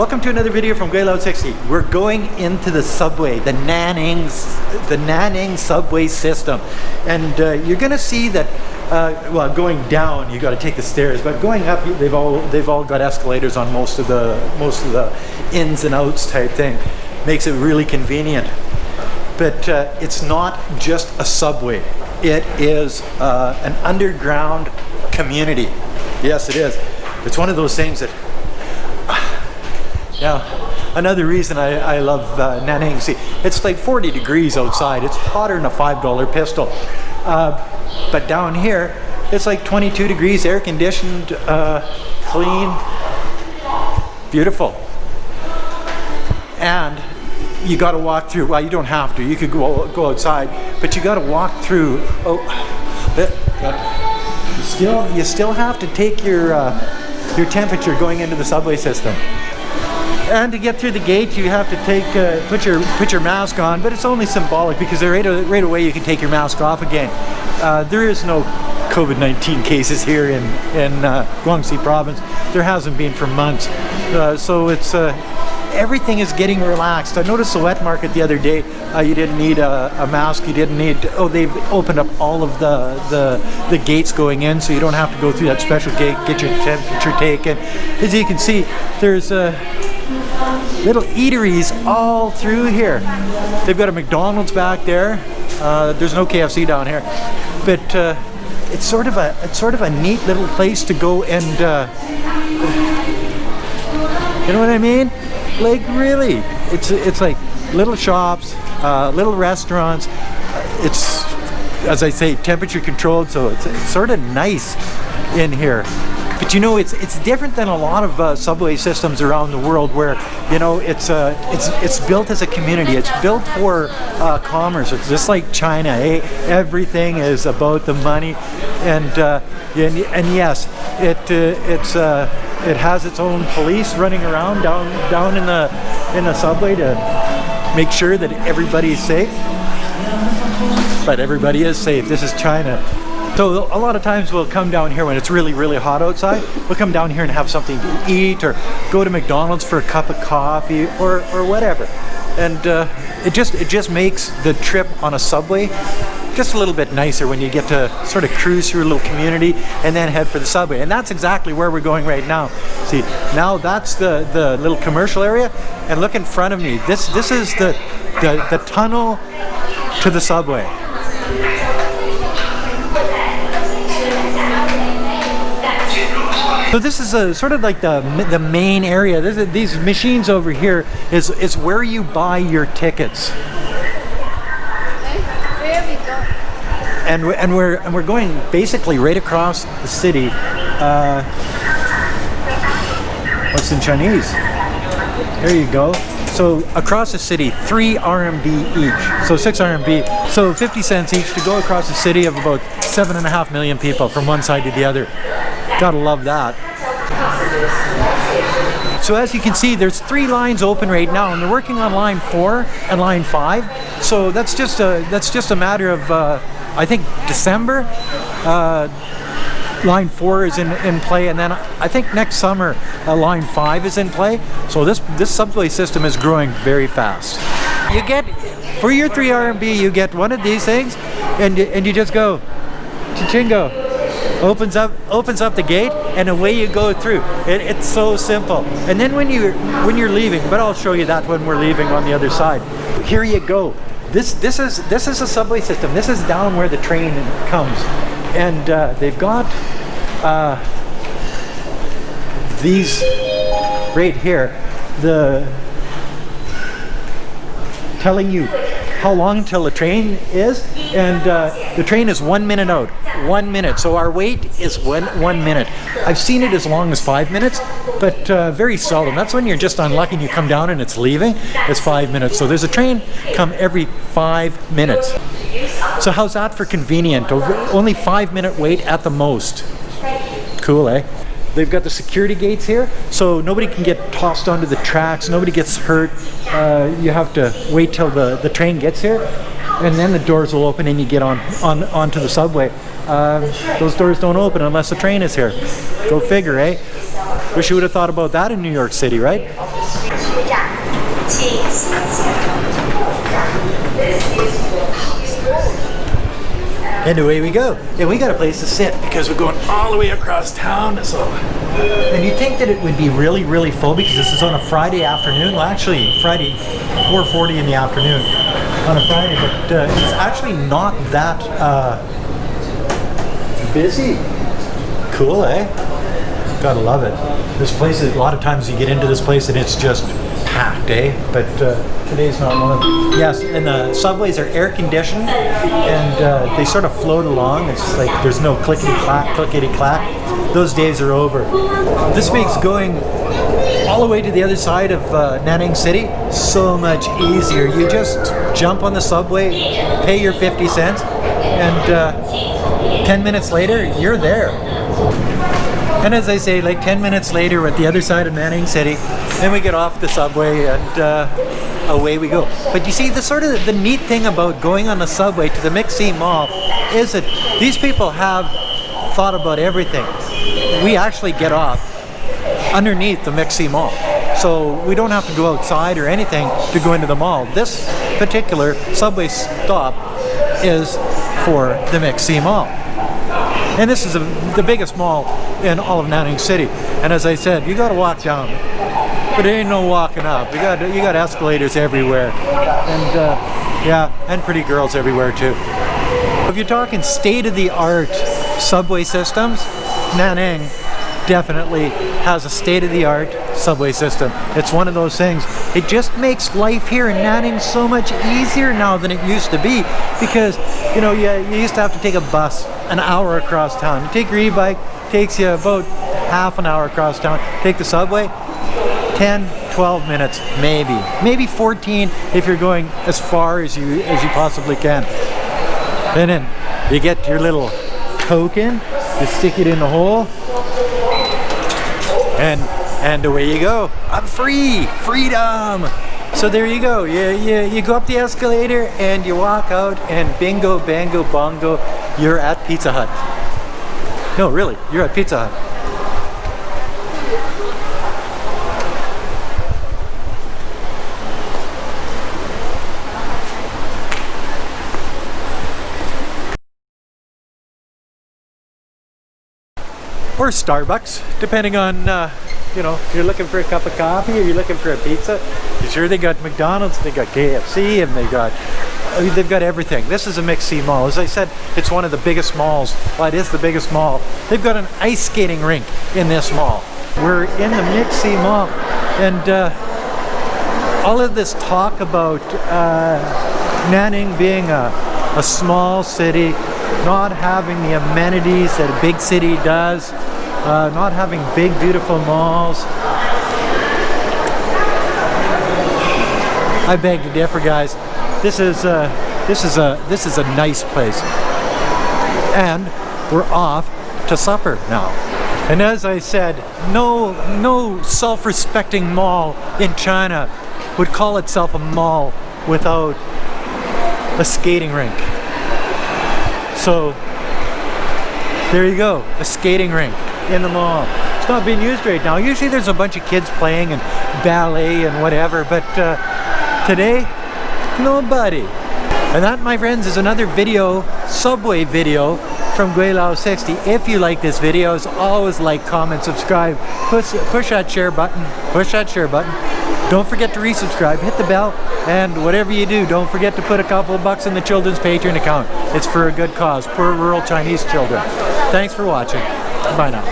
Welcome to another video from Gweilo 60. We're going into the subway, the Nanning subway system, and you're going to see that. Well, going down, you got to take the stairs, but going up, they've all got escalators on most of the ins and outs type thing. Makes it really convenient. But it's not just a subway. It is an underground community. Yes, it is. It's one of those things that. Now, another reason I love Nanning City. It's like 40 degrees outside. It's hotter than a $5 pistol. But down here, it's like 22 degrees, air conditioned, clean, beautiful. And you got to walk through. Well, you don't have to. You could go outside, but you got to walk through. You still have to take your temperature going into the subway system. And to get through the gate, you have to take put your mask on, but it's only symbolic because right away you can take your mask off again. There is no COVID-19 cases here in Guangxi Province. There hasn't been for months, so it's everything is getting relaxed. I noticed the wet market the other day. You didn't need a mask. You didn't need. Oh, they've opened up all of the gates going in, so you don't have to go through that special gate. Get your temperature taken. As you can see, there's little eateries all through here. They've got a McDonald's back there. There's no KFC down here, but it's sort of a neat little place to go and you know what I mean? Like really, it's like little shops, little restaurants. It's, as I say, temperature controlled, so it's sort of nice in here. But you know, it's different than a lot of subway systems around the world, where you know it's built as a community. It's built for commerce. It's just like China. Eh? Everything is about the money, and yes, it has its own police running around down in the subway to make sure that everybody is safe. But everybody is safe. This is China. So a lot of times we'll come down here when it's really, really hot outside. We'll come down here and have something to eat, or go to McDonald's for a cup of coffee, or whatever. And it just makes the trip on a subway just a little bit nicer when you get to sort of cruise through a little community and then head for the subway. And that's exactly where we're going right now. See, now that's the little commercial area, and look in front of me. This is the tunnel to the subway. So this is sort of like the main area. These machines over here is where you buy your tickets. And we're going basically right across the city. What's in Chinese? There you go. So across the city, 3 RMB each. So 6 RMB. So 50 cents each to go across the city of about 7.5 million people from one side to the other. Gotta love that. So as you can see, there's 3 lines open right now, and they're working on line 4 and line 5. So that's just a matter of I think December. Line 4 is in play, and then I think next summer line 5 is in play. So this subway system is growing very fast. You get, for your 3 RMB, you get one of these things, and you just go, Chichingo. Opens up the gate, and away you go through. It's so simple. And then when you're leaving, but I'll show you that when we're leaving on the other side. Here you go. This is a subway system. This is down where the train comes, and they've got these right here, telling you how long till the train is, and the train is 1 minute out. 1 minute. So our wait is one minute. I've seen it as long as 5 minutes, but very seldom. That's when you're just unlucky and you come down and it's leaving. It's 5 minutes. So there's a train come every 5 minutes. So how's that for convenient? Only 5 minute wait at the most. Cool, eh? They've got the security gates here, so nobody can get tossed onto the tracks, nobody gets hurt. You have to wait till the train gets here, and then the doors will open and you get onto the subway. Those doors don't open unless the train is here. Go figure, eh? Wish you would have thought about that in New York City, right? And away we go. And we got a place to sit because we're going all the way across town. So, and you'd think that it would be really, really full because this is on a Friday afternoon. Well, actually, Friday, 4:40 in the afternoon on a Friday, but it's actually not that busy. Cool, eh? Gotta love it. This place is, a lot of times you get into this place and it's just packed, eh? But today's not one of them. Yes, and the subways are air conditioned and they sort of float along. It's like there's no clickety-clack, clickety-clack. Those days are over. This makes going all the way to the other side of Nanning City so much easier. You just jump on the subway, pay your 50 cents, and 10 minutes later, you're there. And as I say, like 10 minutes later, we're at the other side of Nanning City, then we get off the subway and away we go. But you see, the neat thing about going on the subway to the Mixc Mall is that these people have thought about everything. We actually get off underneath the Mixc Mall. So we don't have to go outside or anything to go into the mall. This particular subway stop is for the Mixc Mall. And this is the biggest mall in all of Nanning City. And as I said, you gotta walk down. But there ain't no walking up. You got escalators everywhere. And yeah, and pretty girls everywhere too. If you're talking state-of-the-art subway systems, Nanning definitely has a state-of-the-art subway system. It's one of those things. It just makes life here in Nanning so much easier now than it used to be, because you know, you used to have to take a bus an hour across town. You take your e-bike, takes you about half an hour across town. Take the subway, 10, 12 minutes, maybe 14 if you're going as far as you possibly can. And then you get your little token, you stick it in the hole, and away you go. I'm free, freedom. So there you go. You go up the escalator and you walk out, and bingo, bango, bongo, you're at Pizza Hut. No, really, you're at Pizza Hut. Or Starbucks, depending on, you know, you're looking for a cup of coffee or you're looking for a pizza. Sure, they got McDonald's, they got KFC, and they've got everything. This is a Mixc Mall. As I said, it's one of the biggest malls. Well, it is the biggest mall. They've got an ice skating rink in this mall. We're in the Mixc Mall, and all of this talk about Nanning being a small city, not having the amenities that a big city does, not having big, beautiful malls. I beg to differ, guys. This is a nice place, and we're off to supper now. And as I said, no self-respecting mall in China would call itself a mall without a skating rink. So there you go, a skating rink in the mall. It's not being used right now. Usually there's a bunch of kids playing and ballet and whatever, but today, nobody. And that, my friends, is another video, subway video from Gweilo 60. If you like this video, as always, like, comment, subscribe, push that share button, Don't forget to resubscribe, hit the bell, and whatever you do, don't forget to put a couple of bucks in the children's Patreon account. It's for a good cause, poor rural Chinese children. Thanks for watching. Bye now.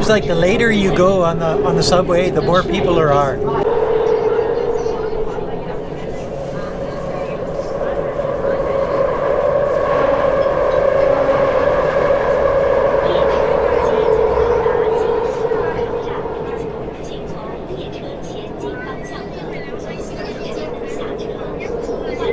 seems like the later you go on the subway, the more people there are.